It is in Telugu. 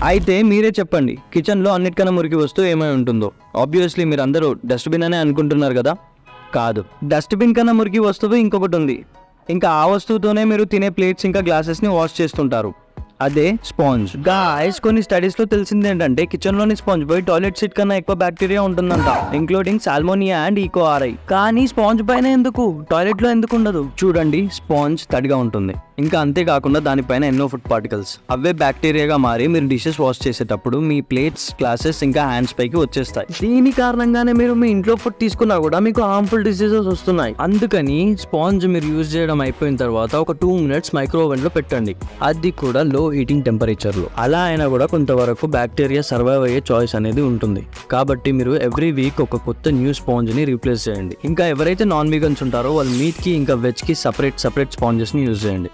అయితే మీరే చెప్పండి, కిచెన్లో అన్నిటికన్నా మురికి వస్తువు ఏమై ఉంటుందో? ఆబ్వియస్లీ మీరు అందరూ డస్ట్బిన్ అనే అనుకుంటున్నారు కదా. కాదు, డస్ట్బిన్ కన్నా మురికి వస్తువు ఇంకొకటి ఉంది. ఇంకా ఆ వస్తువుతోనే మీరు తినే ప్లేట్స్ ఇంకా గ్లాసెస్ని వాష్ చేస్తుంటారు. అదే స్పాంజ్. గాయ్స్, కొన్ని స్టడీస్లో తెలిసింది ఏంటంటే కిచెన్లోని స్పాంజ్ పై టాయిలెట్ సీట్ కన్నా ఎక్కువ బ్యాక్టీరియా ఉంటుందంట, ఇంక్లూడింగ్ సాల్మోనియా అండ్ ఈకోఆర్ఐ. కానీ స్పాంజ్ పైన ఎందుకు, టాయిలెట్లో ఎందుకు ఉండదు? చూడండి, స్పాంజ్ తడిగా ఉంటుంది. ఇంకా అంతేకాకుండా దానిపైన ఎన్నో ఫుడ్ పార్టికల్స్, అవే బ్యాక్టీరియాగా మారి మీరు డిషెస్ వాష్ చేసేటప్పుడు మీ ప్లేట్స్, గ్లాసెస్ ఇంకా హ్యాండ్స్ పైకి వచ్చేస్తాయి. దీని కారణంగానే మీరు మీ ఇంట్లో ఫుడ్ తీసుకున్నా కూడా మీకు హార్మ్ఫుల్ డిసీజెస్ వస్తున్నాయి. అందుకని స్పాంజ్ మీరు యూజ్ చేయడం అయిపోయిన తర్వాత ఒక 2 minutes మైక్రోవేవ్ లో పెట్టండి, అది కూడా లో హీటింగ్ టెంపరేచర్ లో. అలా అయినా కూడా కొంతవరకు బ్యాక్టీరియా సర్వైవ్ అయ్యే చాయిస్ అనేది ఉంటుంది. కాబట్టి మీరు ఎవ్రీ వీక్ ఒక కొత్త న్యూ స్పాంజ్ ని రీప్లేస్ చేయండి. ఇంకా ఎవరైతే నాన్ వీగన్స్ ఉంటారో వాళ్ళు మీట్ కి ఇంకా వెజ్ కి సపరేట్ స్పాంజెస్ ని యూజ్ చేయండి.